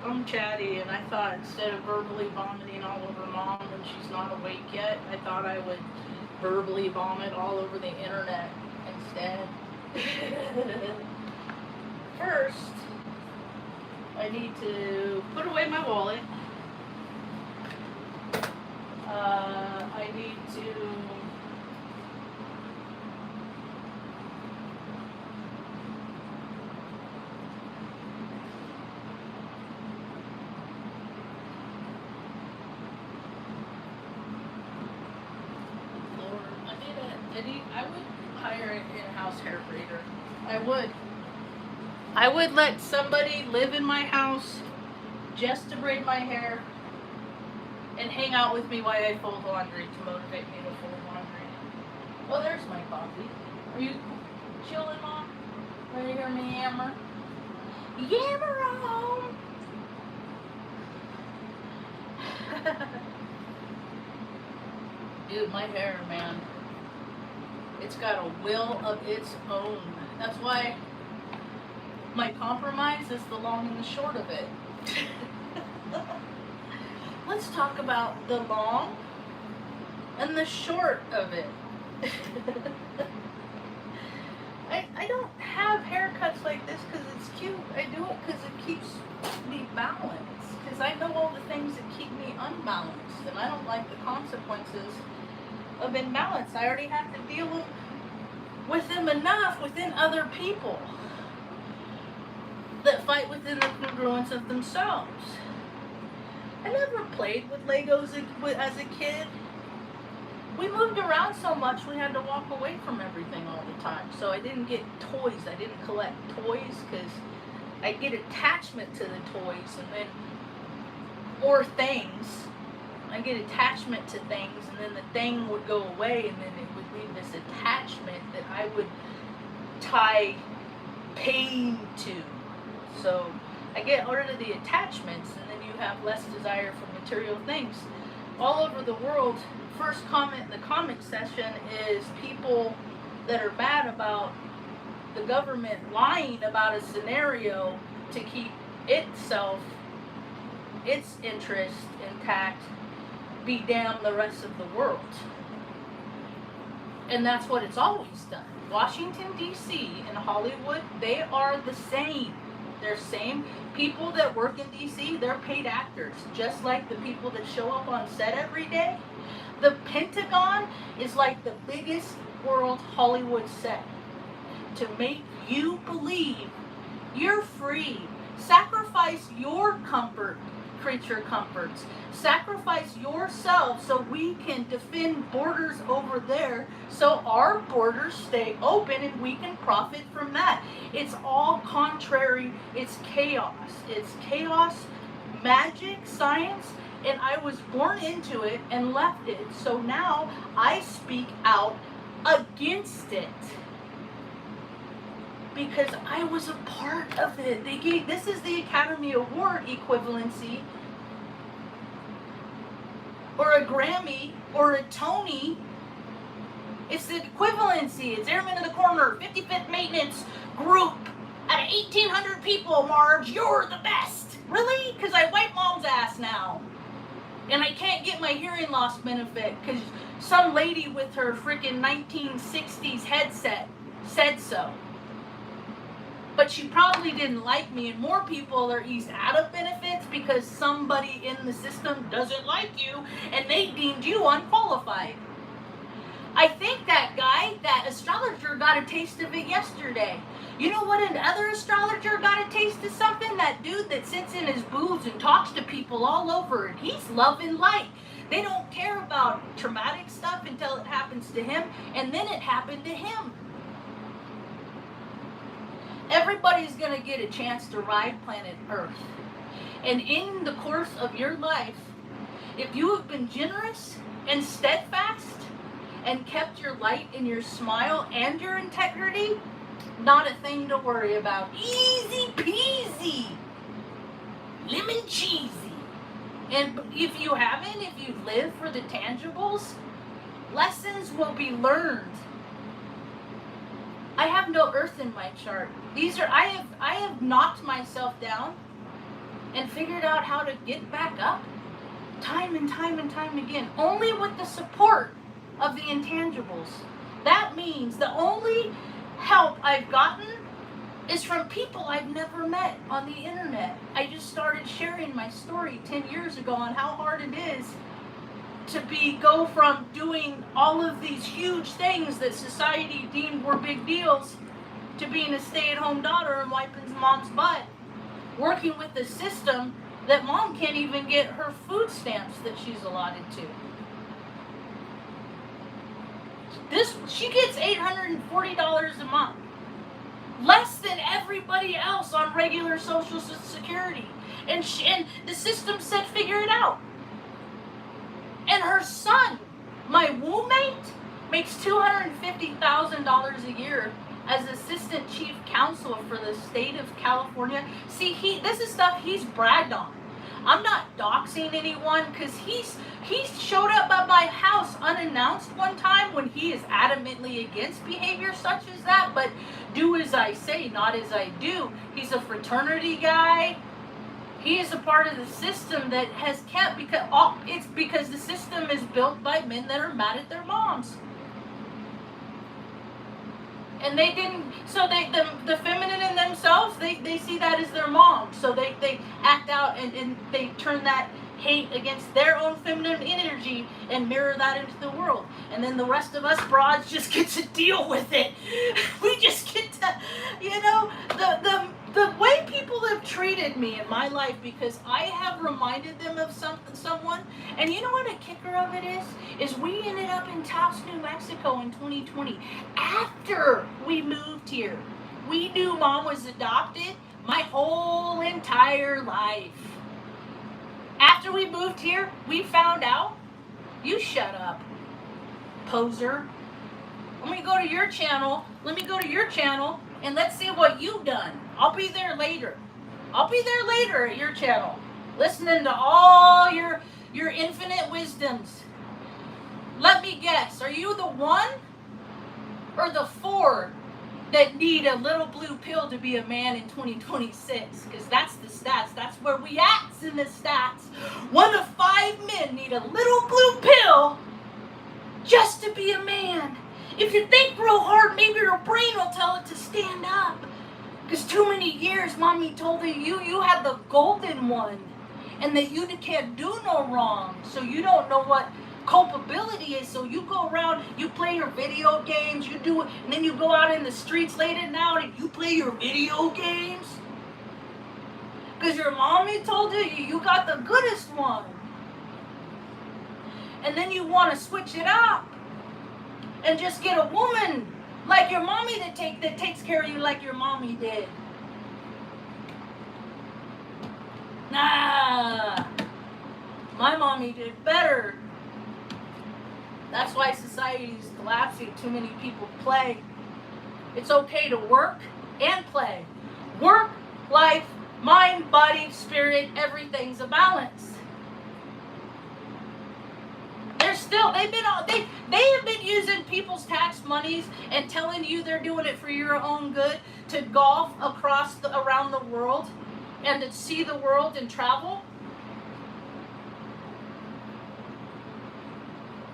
I'm chatty, and I thought instead of verbally vomiting all over Mom when she's not awake yet, I thought I would verbally vomit all over the internet instead. First, I need to put away my wallet. I need to I would hire an in-house hair braider. I would. I would let somebody live in my house just to braid my hair and hang out with me while I fold laundry to motivate me to fold laundry. Oh, there's my coffee. Are you chilling, Mom? Ready to hear me yammer? Yammer on! Dude, my hair, man. It's got a will of its own. That's why my compromise is the long and the short of it. Let's talk about the long and the short of it. I don't have haircuts like this because it's cute. I do it because it keeps me balanced. Because I know all the things that keep me unbalanced. And I don't like the consequences of imbalance. I already have to deal with them enough within other people that fight within the congruence of themselves. I never played with Legos as a kid. We moved around so much we had to walk away from everything all the time. So I didn't get toys. I didn't collect toys because I get attachment to the toys and then, or things. I get attachment to things and then the thing would go away and then it would leave this attachment that I would tie pain to. So I get rid of the attachments and then you have less desire for material things. All over the world, first comment in the comment section is people that are mad about the government lying about a scenario to keep itself, its interest intact, be damn the rest of the world. And that's what it's always done. Washington, D.C. and Hollywood, they are the same. They're same. People that work in D.C., they're paid actors, just like the people that show up on set every day. The Pentagon is like the biggest world Hollywood set to make you believe you're free. Sacrifice your comfort, creature comforts. Sacrifice yourself so we can defend borders over there so our borders stay open and we can profit from that. It's all contrary. It's chaos. It's chaos, magic, science, and I was born into it and left it. So now I speak out against it because I was a part of it. This is the Academy Award equivalency, or a Grammy, or a Tony. It's the equivalency. It's Airmen in the Corner, 55th Maintenance Group. Out of 1,800 people, Marge, you're the best. Really? Because I wipe Mom's ass now. And I can't get my hearing loss benefit because some lady with her freaking 1960s headset said so. But she probably didn't like me, and more people are eased out of benefits because somebody in the system doesn't like you and they deemed you unqualified. I think that guy, that astrologer, got a taste of it yesterday. You know what another astrologer got a taste of something? That dude that sits in his booths and talks to people all over, and he's love and light. They don't care about traumatic stuff until it happens to him, and then it happened to him. Everybody's going to get a chance to ride planet Earth. And in the course of your life, if you have been generous and steadfast and kept your light and your smile and your integrity, not a thing to worry about. Easy peasy. Lemon cheesy. And if you haven't, if you live for the tangibles, lessons will be learned. I have no earth in my chart. I have knocked myself down and figured out how to get back up time and time and time again, only with the support of the intangibles. That means the only help I've gotten is from people I've never met on the internet. I just started sharing my story 10 years ago on how hard it is to go from doing all of these huge things that society deemed were big deals to being a stay-at-home daughter and wiping mom's butt, working with the system that mom can't even get her food stamps that she's allotted to. She gets $840 a month, less than everybody else on regular Social Security, and the system said figure it out. And her son, my womb mate, makes $250,000 a year as assistant chief counsel for the state of California. See, this is stuff he's bragged on. I'm not doxing anyone, because he showed up at my house unannounced one time when he is adamantly against behavior such as that, but do as I say, not as I do. He's a fraternity guy. He is a part of the system that has kept, because the system is built by men that are mad at their moms. And they didn't, so the feminine in themselves, they see that as their mom. So they act out and they turn that hate against their own feminine energy and mirror that into the world. And then the rest of us broads just get to deal with it. We just get to, the way people have treated me in my life, because I have reminded them of someone. And you know what a kicker of it is we ended up in Taos, New Mexico in 2020. After we moved here, we knew mom was adopted my whole entire life. After we moved here, we found out. You shut up, poser. Let me go to your channel and let's see what you've done. I'll be there later at your channel, listening to all your infinite wisdoms. Let me guess, are you the 1 or the 4 that need a little blue pill to be a man in 2026? Because that's the stats. That's where we at in the stats. 1 of 5 men need a little blue pill just to be a man. If you think real hard, maybe your brain will tell it to stand up. Because too many years, mommy told you had the golden one, and that you can't do no wrong. So you don't know what culpability is. So you go around, you play your video games, you do it, and then you go out in the streets late at night and you play your video games. Because your mommy told you got the goodest one. And then you want to switch it up and just get a woman like your mommy that takes care of you like your mommy did. Nah, my mommy did better. That's why society is collapsing. Too many people play. It's okay to work and play. Work, life, mind, body, spirit, everything's a balance. They have been using people's tax monies and telling you they're doing it for your own good to golf around the world and to see the world and travel.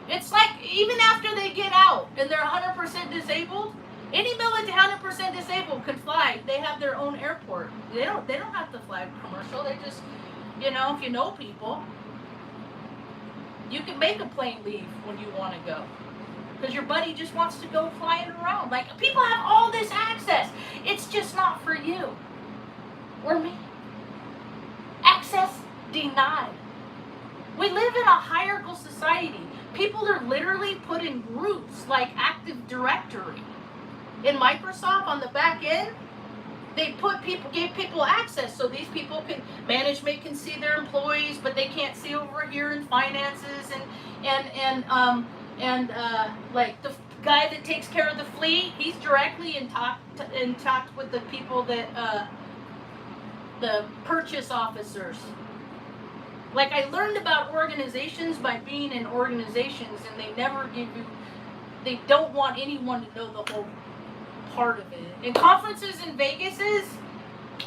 It's like even after they get out and they're 100% disabled, any military 100% disabled can fly. They have their own airport. They don't have to fly commercial. They just, if you know people, you can make a plane leave when you want to go. Because your buddy just wants to go flying around. Like, people have all this access. It's just not for you or me. Access denied. We live in a hierarchical society. People are literally put in groups like Active Directory. In Microsoft, on the back end, they gave people access, so these people management can see their employees, but they can't see over here in finances and like the guy that takes care of the fleet, he's directly in talk with the people that the purchase officers. Like, I learned about organizations by being in organizations, and they don't want anyone to know the whole part of it. And conferences in Vegas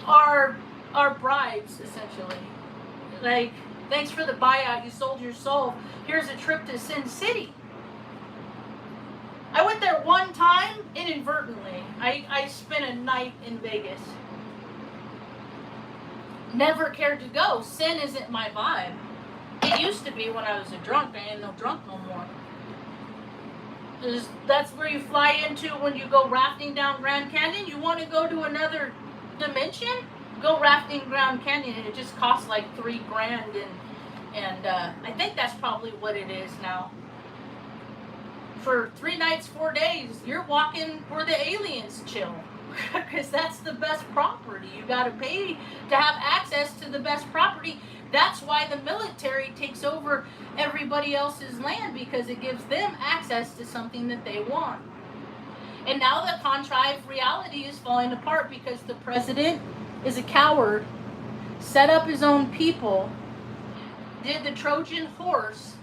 are are bribes, essentially. Like, thanks for the buyout, you sold your soul. Here's a trip to Sin City. I went there one time, inadvertently. I spent a night in Vegas. Never cared to go. Sin isn't my vibe. It used to be when I was a drunk. I ain't no drunk no more. That's where you fly into when you go rafting down Grand Canyon. You want to go to another dimension? Go rafting Grand Canyon, and it just costs like $3,000, and I think that's probably what it is now. For 3 nights, 4 days, you're walking where the aliens chill. Because that's the best property. You got to pay to have access to the best property. That's why the military takes over everybody else's land, because it gives them access to something that they want. And now the contrived reality is falling apart because the president is a coward, set up his own people, did the Trojan horse,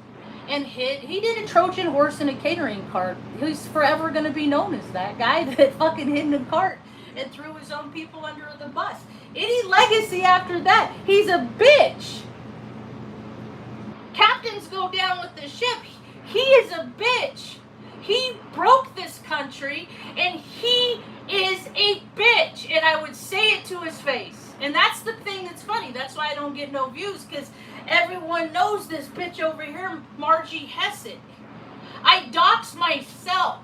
and he did a Trojan horse in a catering cart. He's forever going to be known as that guy that fucking hid in a cart and threw his own people under the bus. Any legacy after that, he's a bitch. Captains go down with the ship. He is a bitch. He broke this country, and he is a bitch. And I would say it to his face. And that's the thing that's funny. That's why I don't get no views, because everyone knows this bitch over here, Marge Hessett. I dox myself.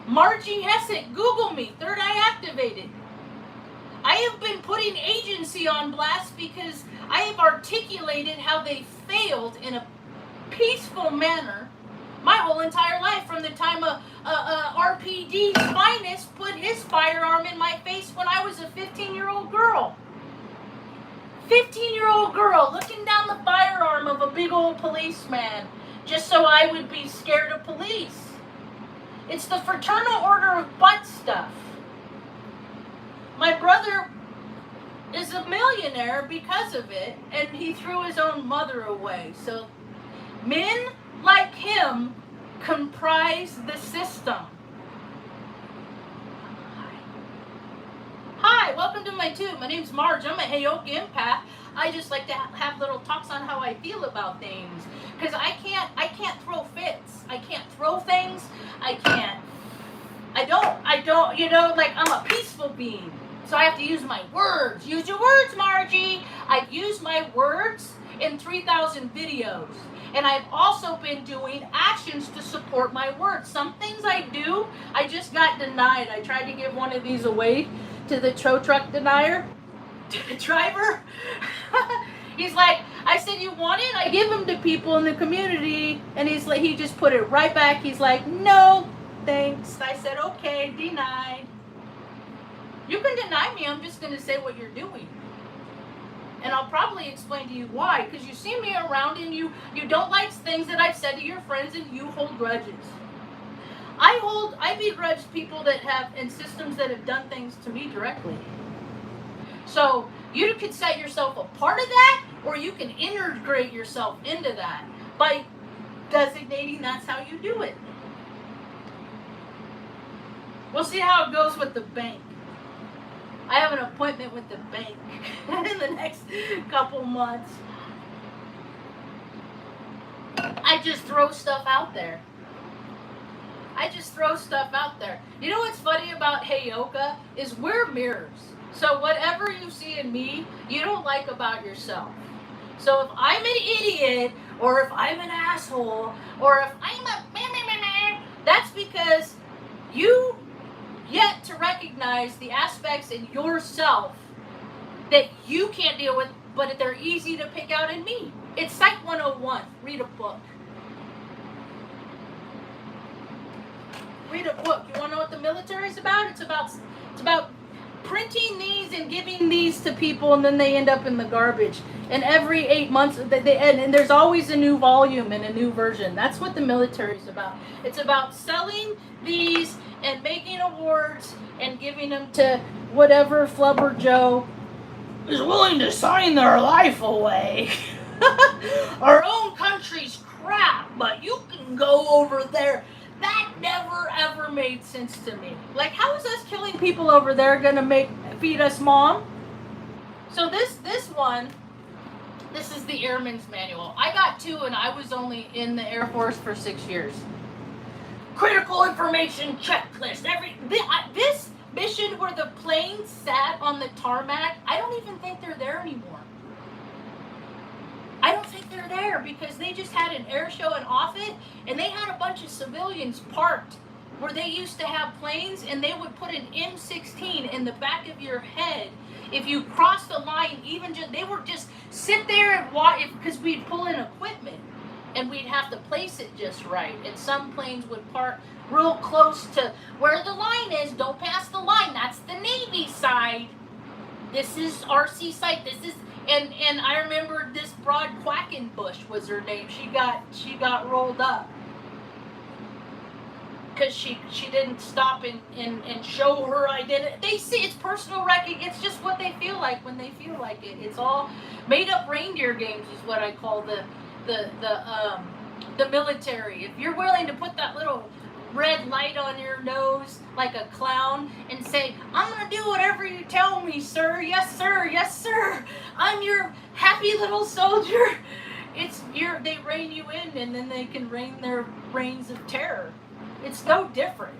Marge Hessett, Google me, third eye activated. I have been putting agency on blast because I have articulated how they failed in a peaceful manner my whole entire life, from the time RPD's finest put his firearm in my face when I was a 15-year-old girl. 15-year-old girl looking down the firearm of a big old policeman just so I would be scared of police. It's the fraternal order of butt stuff. My brother is a millionaire because of it, and he threw his own mother away. So men like him comprise the system. Hi, welcome to my tube. My name's Marge. I'm a heyOKa empath. I just like to have little talks on how I feel about things, because I can't throw fits. I can't throw things. I don't, you know, like, I'm a peaceful being. So I have to use my words. Use your words, Margie. I've used my words in 3,000 videos. And I've also been doing actions to support my words. Some things I do, I just got denied. I tried to give one of these away to the tow truck denier, driver. He's like, I said, you want it? I give them to people in the community. And he's like, he just put it right back. He's like, no, thanks. I said, okay, denied. You can deny me. I'm just going to say what you're doing. And I'll probably explain to you why. Because you see me around and you don't like things that I've said to your friends, and you hold grudges. I begrudge people that have, and systems that have done things to me directly. So you could set yourself a part of that, or you can integrate yourself into that by designating that's how you do it. We'll see how it goes with the bank. I have an appointment with the bank in the next couple months. I just throw stuff out there. You know what's funny about heyOKa is we're mirrors. So whatever you see in me, you don't like about yourself. So if I'm an idiot, or if I'm an asshole, or if I'm a that's because you yet to recognize the aspects in yourself that you can't deal with, but they're easy to pick out in me. It's Psych 101. Read a book. Read a book. You want to know what the military is about? It's about printing these and giving these to people, and then they end up in the garbage. And every 8 months, and there's always a new volume and a new version. That's what the military is about. It's about selling these and making awards and giving them to whatever flubber Joe is willing to sign their life away. Our own country's crap, but you can go over there. That never ever made sense to me. Like, how is us killing people over there gonna feed us, Mom? So this one, this is the Airman's Manual. I got 2, and I was only in the Air Force for 6 years. Critical information checklist. This mission where the planes sat on the tarmac, I don't even think they're there anymore. I don't think they're there because they just had an air show in Offutt, and they had a bunch of civilians parked where they used to have planes, and they would put an M16 in the back of your head. If you cross the line, they would just sit there and watch, because we'd pull in equipment and we'd have to place it just right. And some planes would park real close to where the line is. Don't pass the line. That's the Navy side. This is RC side. This is, and I remember this Broad Quackenbush was her name. She got rolled up because she didn't stop and show her identity. They see it's personal wrecking. It's just what they feel like when they feel like it. It's all made up reindeer games is what I call the military. If you're willing to put that little red light on your nose like a clown and say, I'm gonna do whatever you tell me, sir. Yes, sir. Yes, sir. I'm your happy little soldier. They rein you in, and then they can rain their reigns of terror. It's no different.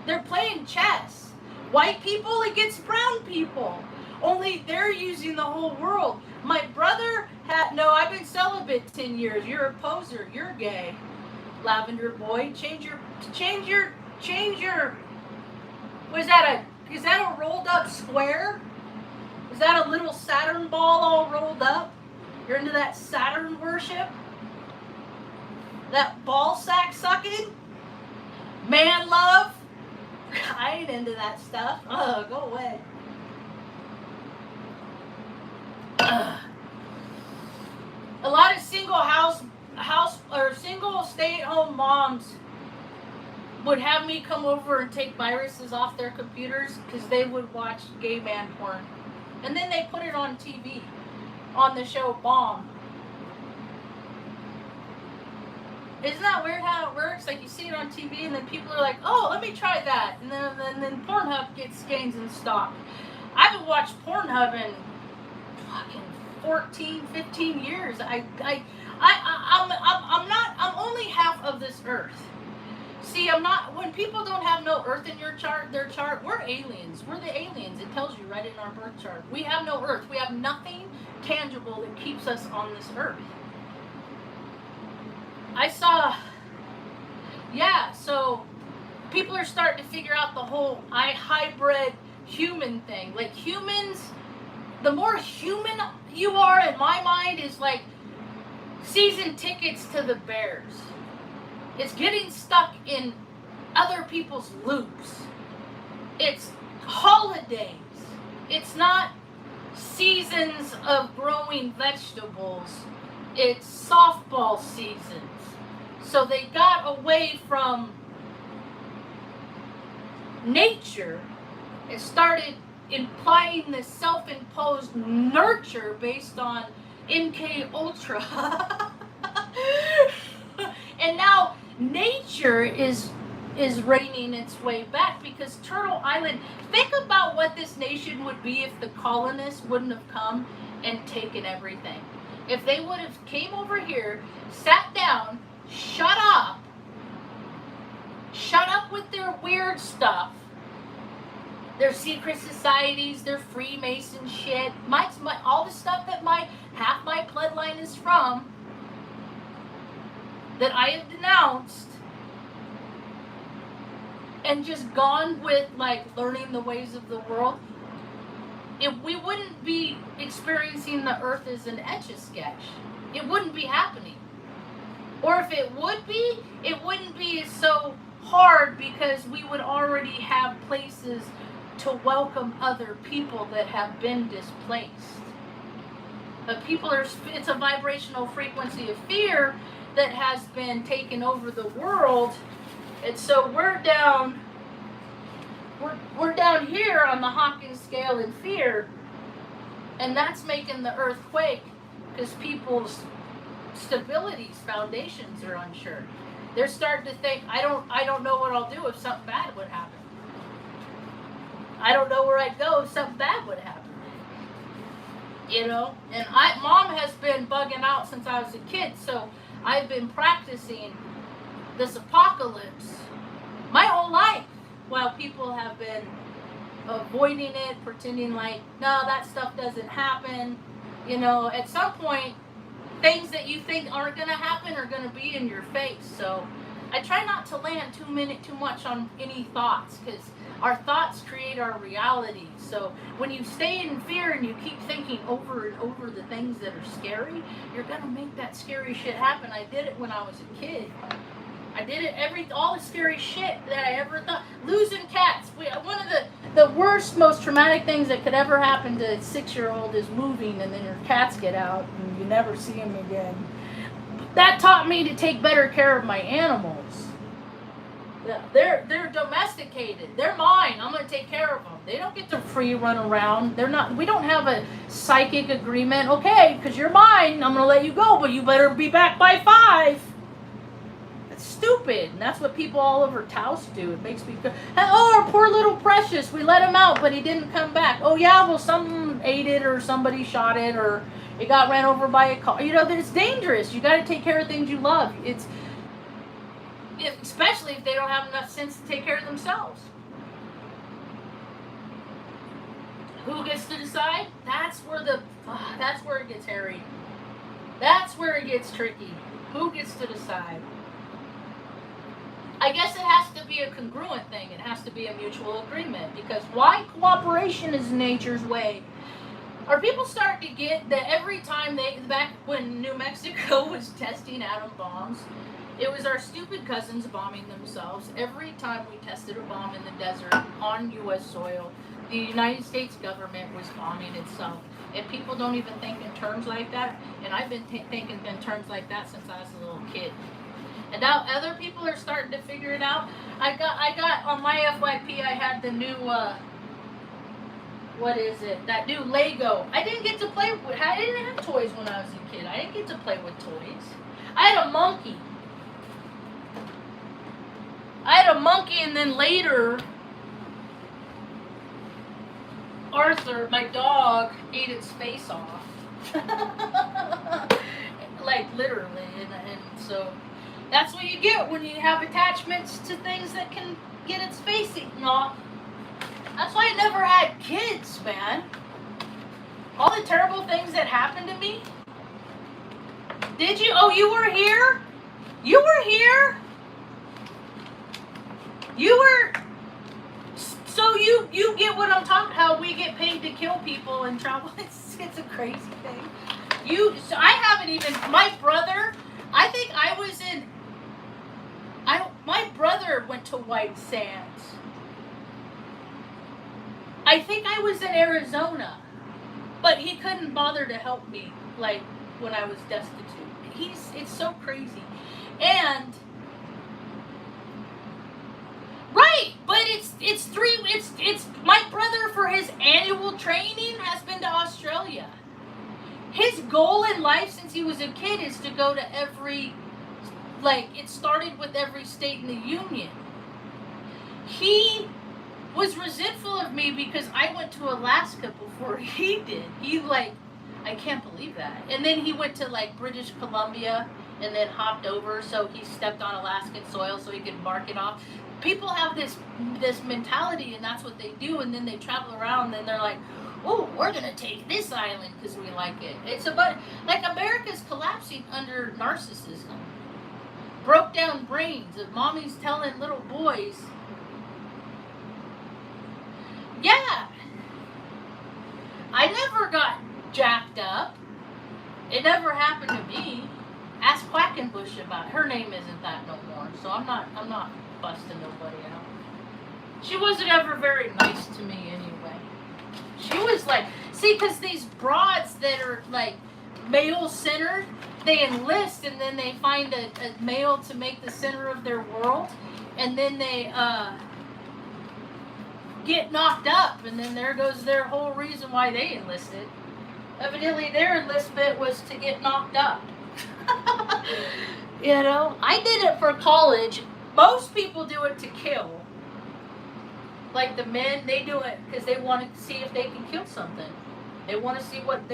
They're playing chess. White people against brown people. Only they're using the whole world. My brother I've been celibate 10 years. You're a poser. You're gay. Lavender boy, change your, is that a rolled up square? Is that a little Saturn ball all rolled up? You're into that Saturn worship? That ball sack sucking? Man love? I ain't into that stuff. Ugh, go away. Ugh. A lot of single single stay-at-home moms would have me come over and take viruses off their computers because they would watch gay man porn. And then they put it on TV, on the show Bomb. Isn't that weird how it works? Like, you see it on TV and then people are like, oh, let me try that. And then Pornhub gets gains in stock. I haven't watched Pornhub in fucking 14, 15 years. I'm only half of this earth. See, when people don't have no earth in their chart, we're aliens. We're the aliens. It tells you right in our birth chart. We have no earth. We have nothing tangible that keeps us on this earth. So people are starting to figure out the whole hybrid human thing. Like, humans, the more human you are, in my mind, is like season tickets to the Bears. It's getting stuck in other people's loops. It's holidays. It's not seasons of growing vegetables. It's softball seasons. So they got away from nature and started implying this self-imposed nurture based on MK Ultra. And now nature is reining its way back because Turtle Island, think about what this nation would be if the colonists wouldn't have come and taken everything. If they would have came over here, sat down, shut up with their weird stuff, their secret societies, their Freemason shit, all the stuff that half my bloodline is from, that I have denounced, and just gone with like learning the ways of the world, we wouldn't be experiencing the earth as an etch-a-sketch. It wouldn't be happening. Or if it would be, it wouldn't be so hard because we would already have places to welcome other people that have been displaced. But it's a vibrational frequency of fear that has been taken over the world. And so we're down here on the Hawkins scale in fear, and that's making the earth quake because people's stabilities, foundations are unsure. They're starting to think, I don't know what I'll do if something bad would happen. I don't know where I'd go if something bad would happen. You know, and mom has been bugging out since I was a kid, so I've been practicing this apocalypse my whole life, while people have been avoiding it, pretending like, no, that stuff doesn't happen. You know, at some point, things that you think aren't going to happen are going to be in your face. So I try not to land too much on any thoughts, because our thoughts create our reality. So when you stay in fear and you keep thinking over and over the things that are scary, you're going to make that scary shit happen. I did it when I was a kid. I did it all the scary shit that I ever thought. Losing cats. One of the worst, most traumatic things that could ever happen to a 6-year-old is moving, and then your cats get out and you never see them again. That taught me to take better care of my animals. They're domesticated. They're mine. I'm going to take care of them. They don't get to free run around. We don't have a psychic agreement. Okay, because you're mine, I'm going to let you go, but you better be back by 5. Stupid, and that's what people all over Taos do. It makes me go, oh, our poor little Precious, we let him out, but he didn't come back. Oh yeah, well, someone ate it, or somebody shot it, or it got ran over by a car. You know, that it's dangerous. You got to take care of things you love. Especially if they don't have enough sense to take care of themselves. Who gets to decide? That's where it gets hairy. That's where it gets tricky. Who gets to decide? I guess it has to be a congruent thing. It has to be a mutual agreement, because why? Cooperation is nature's way. Are people starting to get that every time back when New Mexico was testing atom bombs, it was our stupid cousins bombing themselves. Every time we tested a bomb in the desert on U.S. soil, the United States government was bombing itself. And people don't even think in terms like that. And I've been thinking in terms like that since I was a little kid. And now other people are starting to figure it out. I got on my FYP, I had the new, what is it? That new Lego. I didn't get to play with, I didn't have toys when I was a kid. I didn't get to play with toys. I had a monkey. And then later, Arthur, my dog, ate its face off. Like literally, and so that's what you get when you have attachments to things that can get its face eaten off. That's why I never had kids, man. All the terrible things that happened to me. Did you? Oh, you were here? You were here? You were... So you get what I'm talking, how we get paid to kill people and travel. It's a crazy thing. So I haven't even, my brother, I think I was in, my brother went to White Sands. I think I was in Arizona, but he couldn't bother to help me, like, when I was destitute. It's so crazy. And, right, but it's my brother, for his annual training, has been to Australia. His goal in life since he was a kid is to go to every, like, it started with every state in the union. He was resentful of me because I went to Alaska before he did. He, like, I can't believe that. And then he went to, like, British Columbia and then hopped over, so he stepped on Alaskan soil so he could bark it off. People have this mentality, and that's what they do, and then they travel around and they're like, oh, we're going to take this island because we like it. It's about, like, America's collapsing under narcissism. Broke down brains of mommies telling little boys, yeah, I never got jacked up. It never happened to me. Ask Quackenbush about it. Her name isn't that no more, so I'm not busting nobody out. She wasn't ever very nice to me anyway. She was like, see, because these broads that are like male-centered, they enlist and then they find a male to make the center of their world, and then they get knocked up, and then there goes their whole reason why they enlisted. Evidently their enlistment was to get knocked up. You know, I did it for college. Most people do it to kill. Like the men, they do it because they want to see if they can kill something. They want to see what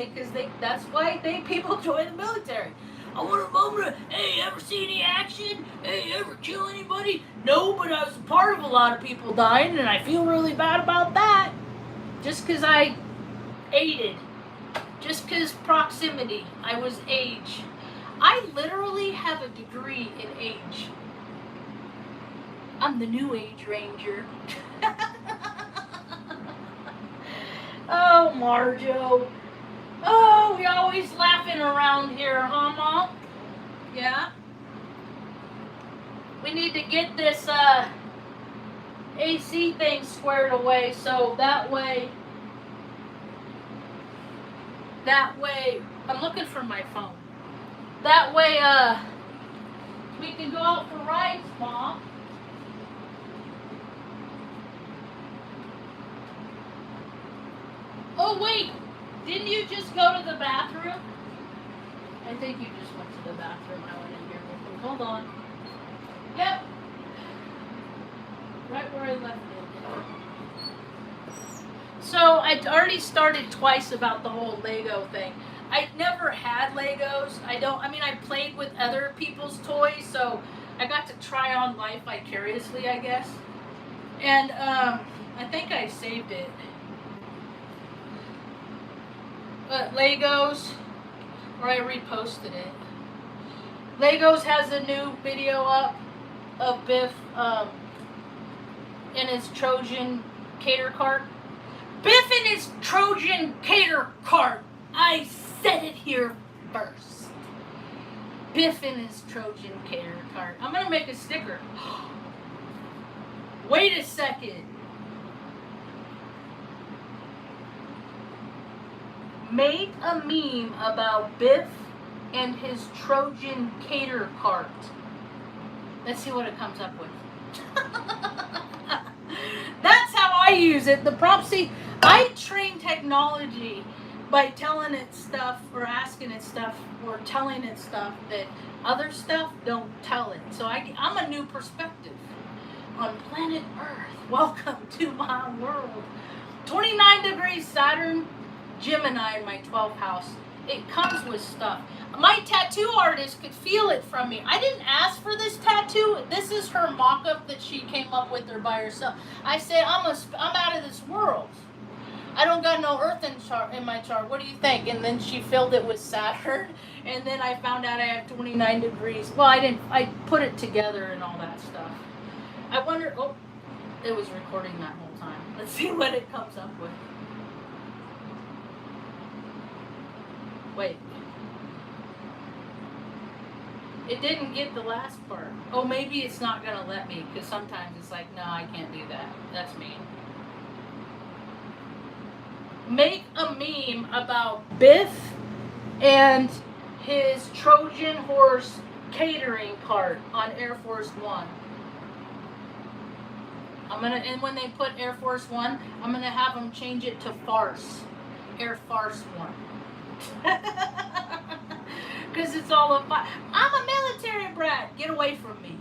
that's why people join the military. I want a moment of, hey, ever see any action? Hey, ever kill anybody? No, but I was a part of a lot of people dying, and I feel really bad about that. Just because I aided. Just because proximity. I was age. I literally have a degree in age. I'm the new age ranger. Oh, Marjo. Oh, we always laughing around here, huh, Mom? Yeah? We need to get this AC thing squared away so that way, I'm looking for my phone. That way, we can go out for rides, Mom. Oh, wait. Didn't you just go to the bathroom? I think you just went to the bathroom. I went in here with you. Hold on. Yep. Right where I left it. So, I already started twice about the whole Lego thing. I never had Legos. I played with other people's toys, so I got to try on life vicariously, I guess. And, I think I saved it. Legos, or I reposted it. Legos has a new video up of Biff in his Trojan cater cart. Biff in his Trojan cater cart. I said it here first. Biff in his Trojan cater cart. I'm gonna make a sticker. Wait a second. Make a meme about Biff and his Trojan cater cart. Let's see what it comes up with. That's how I use it. The prompt, see, I train technology by telling it stuff or asking it stuff or telling it stuff that other stuff don't tell it. So I'm a new perspective on planet Earth. Welcome to my world. 29 degrees Saturn. Gemini in my 12th house. It comes with stuff. My tattoo artist could feel it from me. I didn't ask for this tattoo. This is her mock-up that she came up with her by herself. I said, I'm out of this world. I don't got no Earth in my chart. What do you think? And then she filled it with Saturn. And then I found out I have 29 degrees. Well, I put it together and all that stuff. I wonder, oh, it was recording that whole time. Let's see what it comes up with. Wait. It didn't get the last part. Oh, maybe it's not going to let me, because sometimes it's like, no, I can't do that. That's mean. Make a meme about Biff and his Trojan horse catering cart on Air Force One. And when they put Air Force One, I'm gonna have them change it to farce. Air Farce One. Because it's all about, I'm a military brat. Get away from me.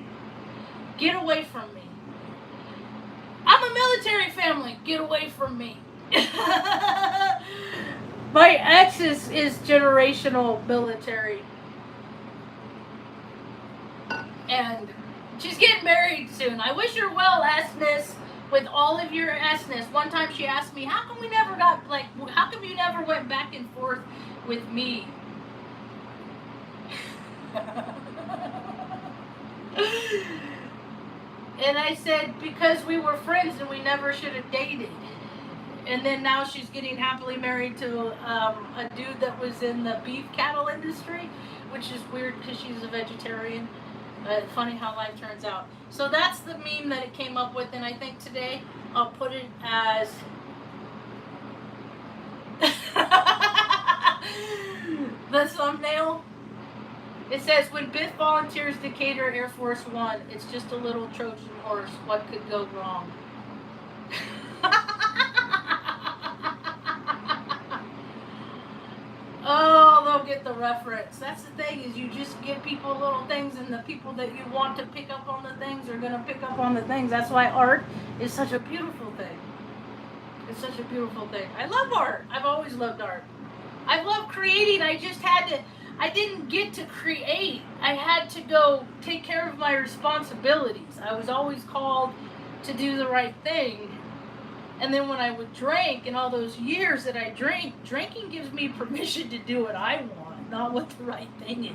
Get away from me. I'm a military family. Get away from me. My ex is generational military. And she's getting married soon. I wish her well, Esness, with all of your Esness. One time she asked me, how come you never went back and forth with me? And I said, because we were friends and we never should have dated. And then now she's getting happily married to a dude that was in the beef cattle industry, which is weird because she's a vegetarian. Funny how life turns out. So that's the meme that it came up with, and I think today I'll put it as the thumbnail. It says, when Biff volunteers Decatur Air Force One, it's just a little Trojan horse. What could go wrong? Oh, they'll get the reference. That's the thing, is you just give people little things, and the people that you want to pick up on the things are going to pick up on the things. That's why art is such a beautiful thing. It's such a beautiful thing. I love art. I've always loved art. I love creating. I didn't get to create. I had to go take care of my responsibilities. I was always called to do the right thing. And then when I would drink, and all those years that I drank, drinking gives me permission to do what I want, not what the right thing is.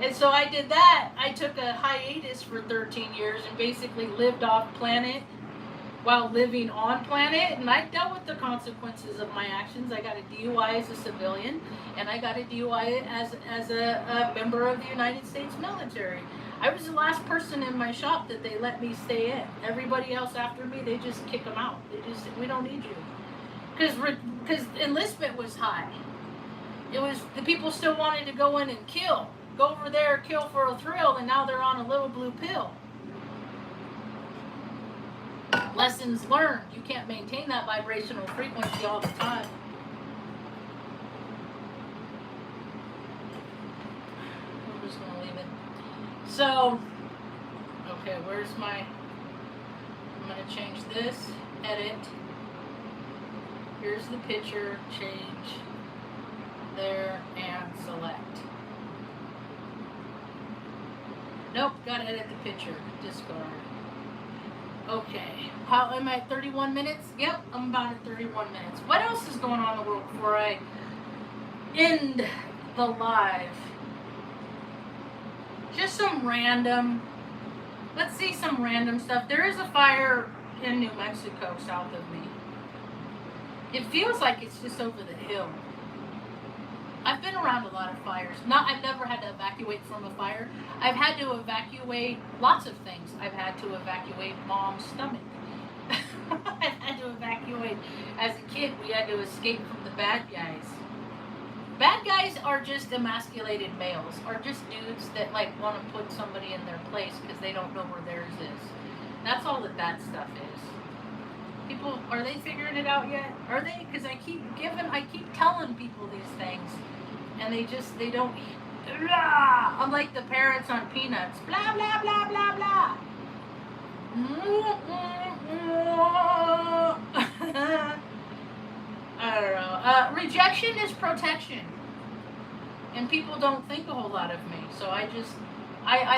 And so I did that. I took a hiatus for 13 years and basically lived off planet while living on planet, and I dealt with the consequences of my actions. I got a DUI as a civilian, and I got a DUI as a member of the United States military. I was the last person in my shop that they let me stay in. Everybody else after me, they just kick them out. They just said, we don't need you. Because enlistment was high. It was, the people still wanted to go in and kill. Go over there, kill for a thrill, and now they're on a little blue pill. Lessons learned. You can't maintain that vibrational frequency all the time. I'm just going to leave it. So, okay, where's my, I'm going to change this, edit. Here's the picture, change there, and select. Nope, got to edit the picture, discard. Okay, how am I at 31 minutes? Yep, I'm about at 31 minutes. What else is going on in the world before I end the live? Just some random, let's see some random stuff. There is a fire in New Mexico south of me. It feels like it's just over the hill. I've been around a lot of fires. I've never had to evacuate from a fire. I've had to evacuate lots of things. I've had to evacuate mom's stomach. I've had to evacuate, as a kid, we had to escape from the bad guys. Bad guys are just emasculated males, or just dudes that like want to put somebody in their place because they don't know where theirs is. That's all that stuff is. People, are they figuring it out yet? Are they? Because I keep telling people these things, and they don't. Blah! I'm like the parents on Peanuts. Blah blah blah blah blah. I don't know. Rejection is protection, and people don't think a whole lot of me. So I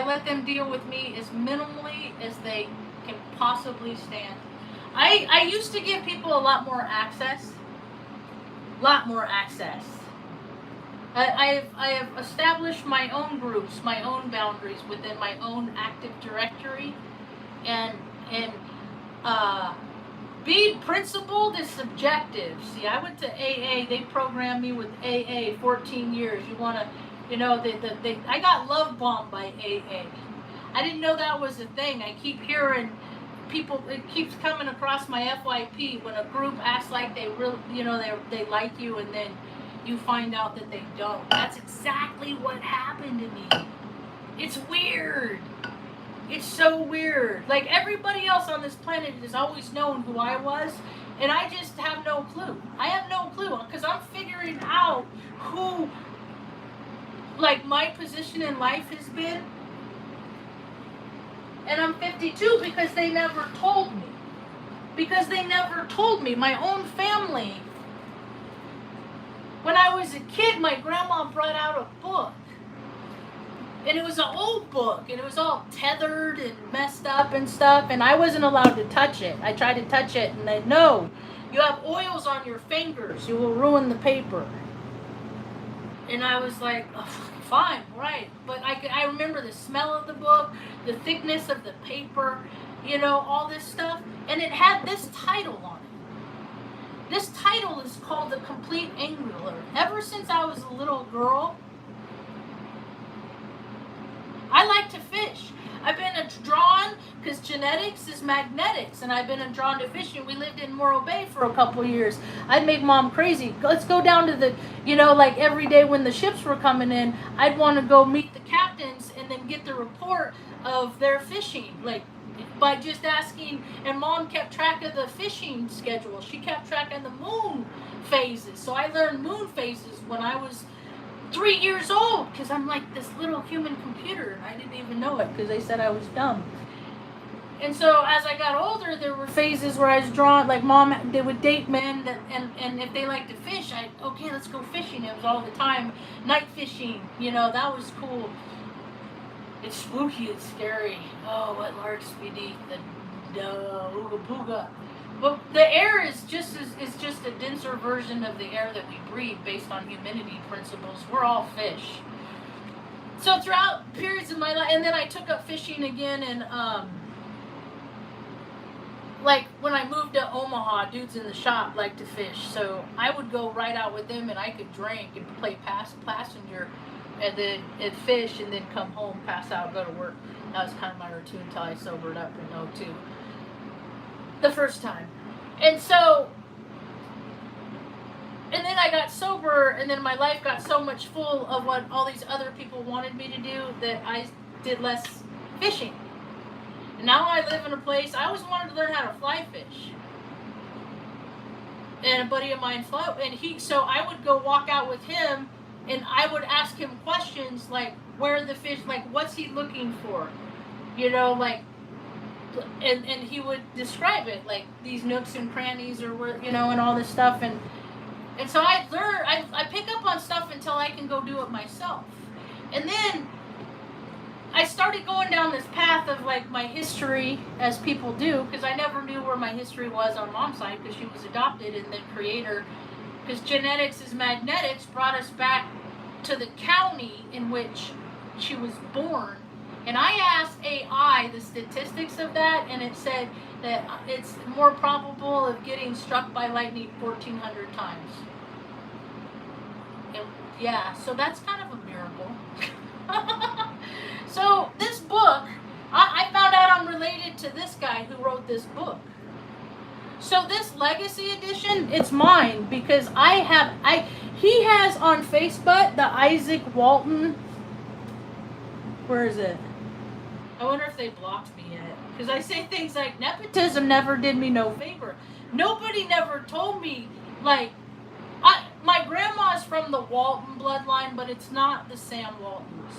let them deal with me as minimally as they can possibly stand. I used to give people a lot more access. I have established my own groups, my own boundaries within my own Active Directory, and being principled is subjective. See, I went to AA. They programmed me with AA 14 years. You want to, I got love bombed by AA. I didn't know that was a thing. I keep hearing people, it keeps coming across my FYP when a group acts like they really, they like you, and then you find out that they don't. That's exactly what happened to me. It's weird. It's so weird. Like, everybody else on this planet has always known who I was, and I just have no clue. I have no clue, because I'm figuring out who, like, my position in life has been. And I'm 52 because they never told me. My own family. When I was a kid, my grandma brought out a book. And it was an old book. And it was all tethered and messed up and stuff. And I wasn't allowed to touch it. I tried to touch it, and they, no, you have oils on your fingers. You will ruin the paper. And I was like, oh, fine, right. But I remember the smell of the book, the thickness of the paper, all this stuff. And it had this title on it. This title is called The Complete Angler. Ever since I was a little girl, I like to fish. I've been drawn, because genetics is magnetics, and I've been drawn to fishing. We lived in Morro Bay for a couple years. I'd make Mom crazy. Let's go down to the, like every day when the ships were coming in, I'd want to go meet the captains and then get the report of their fishing, like by just asking. And Mom kept track of the fishing schedule. She kept track of the moon phases. So I learned moon phases when I was 3 years old, because I'm like this little human computer, and I didn't even know it because they said I was dumb. And so as I got older, there were phases where I was drawn, like Mom, they would date men that, and if they liked to fish, okay, let's go fishing. It was all the time. Night fishing, that was cool. It's spooky, it's scary. Oh, what lurks beneath the ooga booga. But the air is just a denser version of the air that we breathe based on humidity principles. We're all fish. So throughout periods of my life, and then I took up fishing again, and like when I moved to Omaha, dudes in the shop like to fish, so I would go right out with them, and I could drink and play passenger, and then fish, and then come home, pass out, go to work. That was kind of my routine until I sobered up in '02. The first time. And so, and then I got sober, and then my life got so much full of what all these other people wanted me to do that I did less fishing. And now I live in a place, I always wanted to learn how to fly fish. And a buddy of mine so I would go walk out with him, and I would ask him questions like, where the fish, like, what's he looking for? Like, and he would describe it, like these nooks and crannies, or where, and all this stuff, and so I learn, I pick up on stuff until I can go do it myself. And then I started going down this path of like my history, as people do, because I never knew where my history was on Mom's side, because she was adopted, and then creator, because genetics is magnetics, brought us back to the county in which she was born. And I asked AI the statistics of that, and it said that it's more probable of getting struck by lightning 1,400 times. And yeah, so that's kind of a miracle. So this book, I found out I'm related to this guy who wrote this book. So this legacy edition, it's mine, because he has on Facebook the Isaac Walton. Where is it? I wonder if they blocked me yet. Because I say things like, nepotism never did me no favor. Nobody never told me, like, my grandma's from the Walton bloodline, but it's not the Sam Waltons.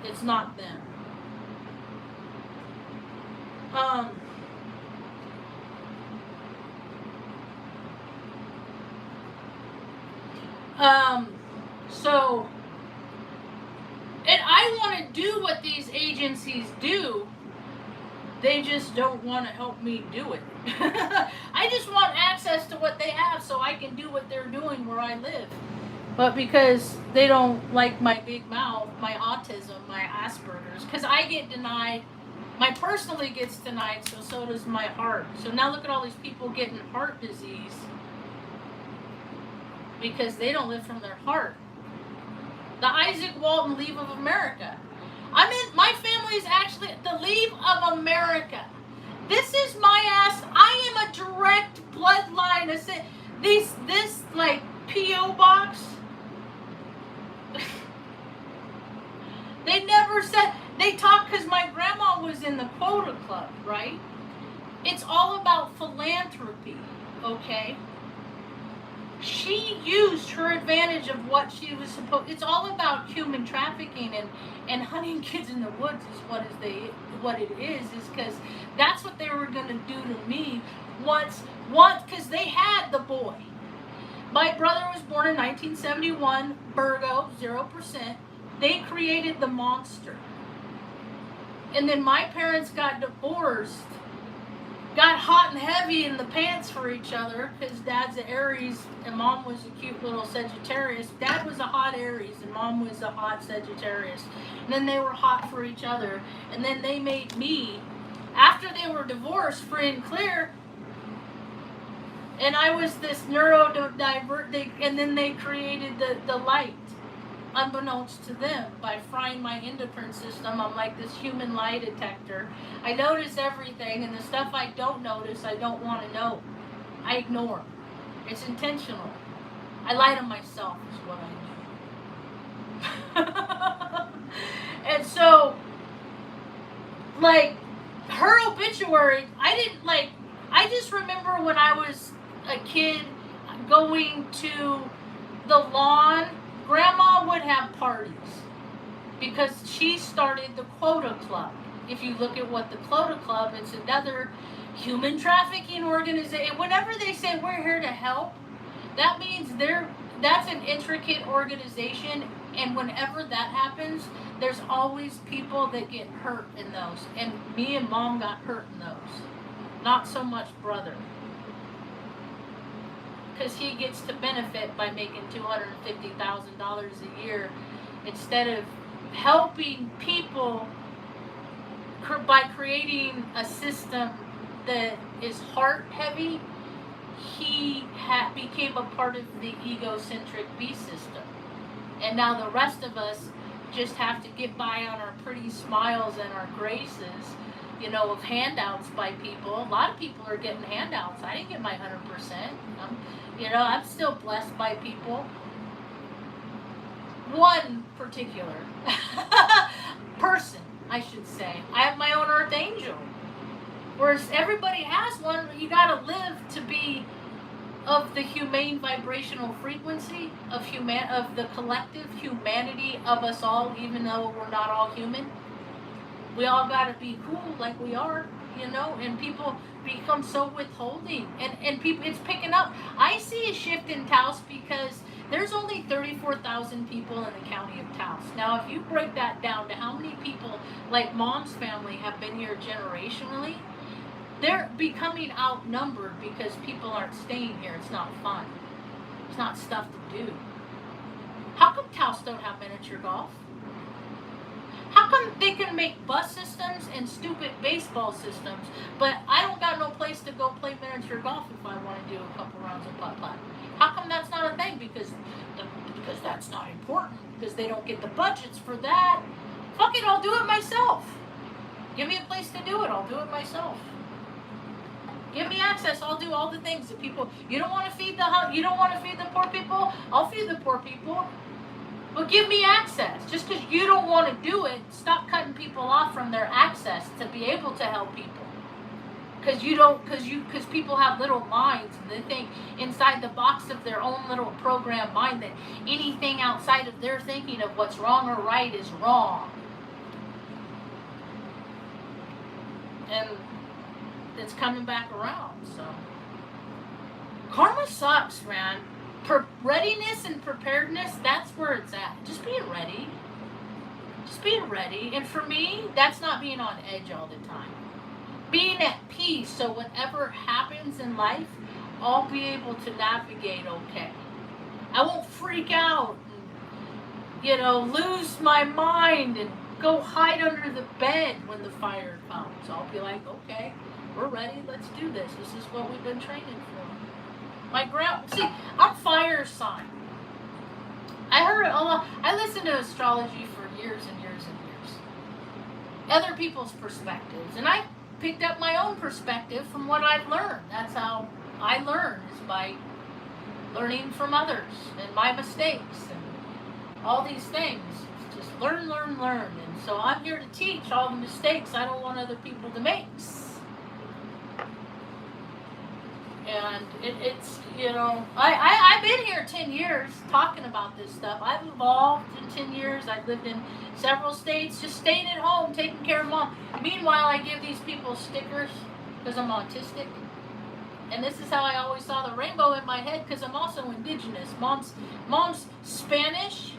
It's not them. So, and I want to do what these agencies do. They just don't want to help me do it. I just want access to what they have so I can do what they're doing where I live. But because they don't like my big mouth, my autism, my Asperger's, because I get denied, my personally gets denied, so does my heart. So now look at all these people getting heart disease because they don't live from their heart. The Isaac Walton Leave of America. My family is actually the Leave of America. This is my ass. I am a direct bloodline. This like P.O. box. They never said, they talk because my grandma was in the quota club, right? It's all about philanthropy, okay? She used her advantage of what she was supposed. It's all about human trafficking and hunting kids in the woods is what it is because that's what they were going to do to me once because they had the boy. My brother was born in 1971, Virgo, 0%. They created the monster. And then my parents got divorced, got hot and heavy in the pants for each other because dad's an Aries and mom was a cute little Sagittarius. Dad was a hot Aries and mom was a hot Sagittarius. And then they were hot for each other. And then they made me, after they were divorced, free and clear. And I was this neurodivergent, and then they created the light, unbeknownst to them, by frying my endocrine system. I'm like this human lie detector. I notice everything, and the stuff I don't notice, I don't want to know. I ignore. It's intentional. I lie to myself is what I do. And so like, her obituary, I just remember when I was a kid going to the lawn, Grandma would have parties because she started the Quota Club. If you look at what the Quota Club, it's another human trafficking organization. Whenever they say we're here to help, that means that's an intricate organization, and whenever that happens, there's always people that get hurt in those. And me and Mom got hurt in those. Not so much brother. Because he gets to benefit by making $250,000 a year instead of helping people by creating a system that is heart heavy. He became a part of the egocentric beast system. And now the rest of us just have to get by on our pretty smiles and our graces, you know, of handouts by people. A lot of people are getting handouts. I didn't get my 100%. I'm still blessed by people. One particular person, I should say. I have my own earth angel. Whereas everybody has one, you gotta live to be of the humane vibrational frequency of the collective humanity of us all, even though we're not all human. We all gotta be cool like we are, you know, and people become so withholding. And people, it's picking up. I see a shift in Taos because there's only 34,000 people in the county of Taos. Now, if you break that down to how many people, like Mom's family, have been here generationally, they're becoming outnumbered because people aren't staying here. It's not fun. It's not stuff to do. How come Taos don't have miniature golf? How come they can make bus systems and stupid baseball systems, but I don't got no place to go play miniature golf if I want to do a couple rounds of putt-putt? How come that's not a thing? Because that's not important. Because they don't get the budgets for that. Fuck it, I'll do it myself. Give me a place to do it. I'll do it myself. Give me access. I'll do all the things that people. You don't want to feed the poor people. I'll feed the poor people. But give me access. Just because you don't want to do it, stop cutting people off from their access to be able to help people. Because people have little minds and they think inside the box of their own little program mind that anything outside of their thinking of what's wrong or right is wrong. And it's coming back around, so. Karma sucks, man. Readiness and preparedness, that's where it's at. Just being ready. Just being ready. And for me, that's not being on edge all the time. Being at peace, so whatever happens in life, I'll be able to navigate okay. I won't freak out and, lose my mind and go hide under the bed when the fire comes. I'll be like, okay, we're ready, let's do this. This is what we've been training for. I'm fire sign. I heard a lot. I listened to astrology for years and years and years. Other people's perspectives. And I picked up my own perspective from what I've learned. That's how I learn, is by learning from others and my mistakes and all these things. Just learn. And so I'm here to teach all the mistakes I don't want other people to make. And it's, I've been here 10 years talking about this stuff. I've evolved in 10 years. I've lived in several states, just staying at home, taking care of Mom. Meanwhile, I give these people stickers because I'm autistic. And this is how I always saw the rainbow in my head, because I'm also indigenous. Mom's Spanish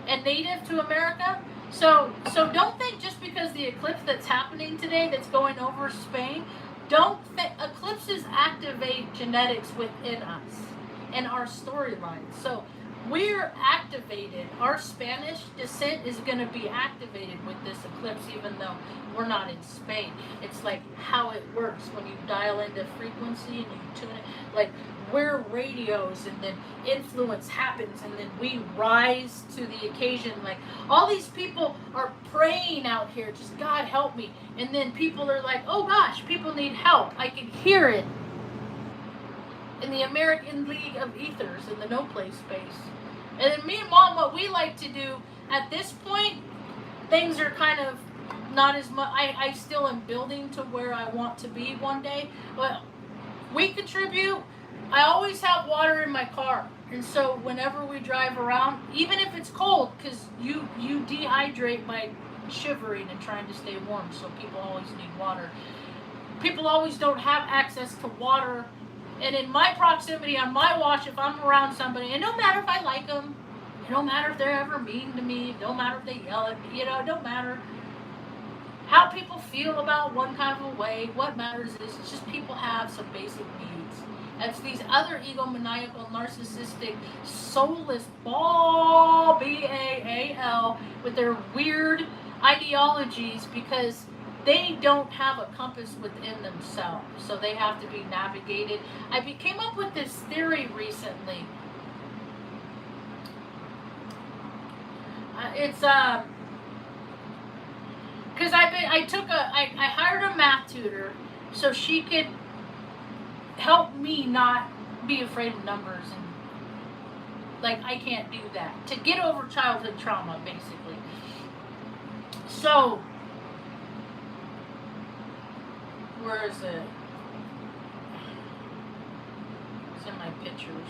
and native to America. So don't think just because the eclipse that's happening today that's going over Spain, don't think eclipses activate genetics within us and our storylines. So we're activated. Our Spanish descent is going to be activated with this eclipse, even though we're not in Spain. It's like how it works when you dial into frequency and you tune it. Like, we're radios, and then influence happens, and then we rise to the occasion. Like, all these people are praying out here, just God help me. And then people are like, oh gosh, people need help. I can hear it in the American League of Ethers in the no place space. And then me and Mom, what we like to do at this point, things are kind of not as much. I still am building to where I want to be one day. But we contribute. I always have water in my car. And so whenever we drive around, even if it's cold, because you dehydrate by shivering and trying to stay warm, so people always need water. People always don't have access to water. And in my proximity on my watch, if I'm around somebody, and no matter if I like them, it don't matter if they're ever mean to me, it don't matter if they yell at me, it don't matter how people feel about one kind of a way. What matters is it's just people have some basic needs. It's these other egomaniacal, narcissistic, soulless ball, B-A-A-L, with their weird ideologies, because they don't have a compass within themselves, so they have to be navigated. I came up with this theory recently. It's because I hired a math tutor so she could help me not be afraid of numbers, and like I can't do that, to get over childhood trauma, basically. So where is it? It's in my pictures.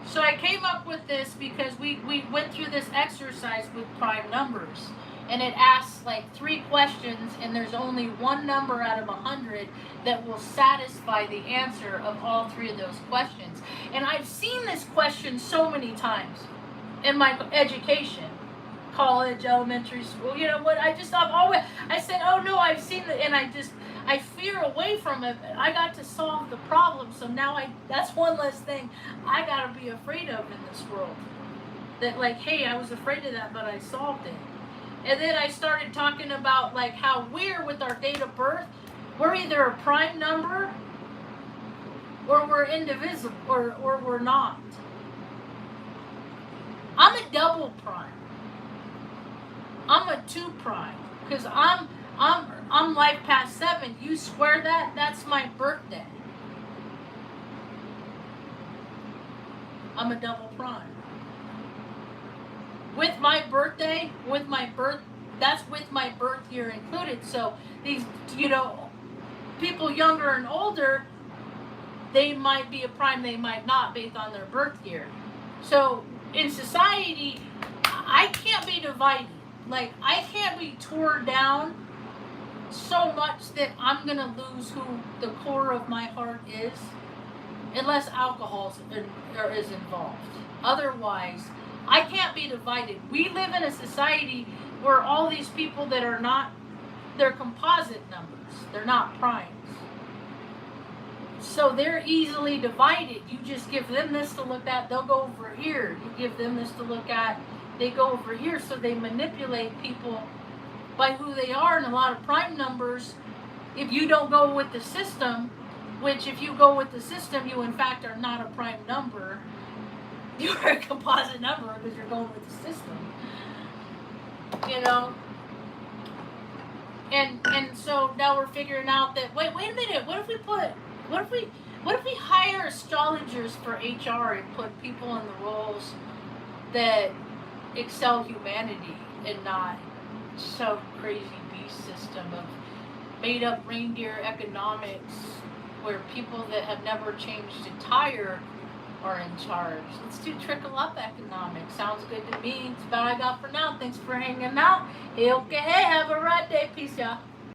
So I came up with this because we went through this exercise with prime numbers, and it asks like 3 questions, and there's only one number out of 100 that will satisfy the answer of all 3 of those questions. And I've seen this question so many times in my education, college, elementary school. You know what? I said, oh no, I've seen it, and I fear away from it. I got to solve the problem, so now that's one less thing I gotta be afraid of in this world. That like, hey, I was afraid of that, but I solved it. And then I started talking about like how we're, with our date of birth, we're either a prime number or we're indivisible, or we're not. I'm a double prime. I'm a 2 prime, because I'm life past 7. You square that, that's my birthday. I'm a double prime. With my birthday, that's with my birth year included. So these, people younger and older, they might be a prime, they might not, based on their birth year. So in society, I can't be divided. Like, I can't be torn down so much that I'm going to lose who the core of my heart is, unless alcohol is involved. Otherwise, I can't be divided. We live in a society where all these people that are not, they're composite numbers. They're not primes. So they're easily divided. You just give them this to look at, they'll go over here. You give them this to look at, they go over here. So they manipulate people by who they are. And a lot of prime numbers, if you don't go with the system, which if you go with the system, you in fact are not a prime number. You're a composite number because you're going with the system. And so now we're figuring out that wait a minute, what if we hire astrologers for HR and put people in the roles that excel humanity, and not some crazy beast system of made up reindeer economics where people that have never changed a tire are in charge. Let's do trickle up economics. Sounds good to me. It's about all I got for now. Thanks for hanging out. heyOKa, have a right day. Peace, y'all.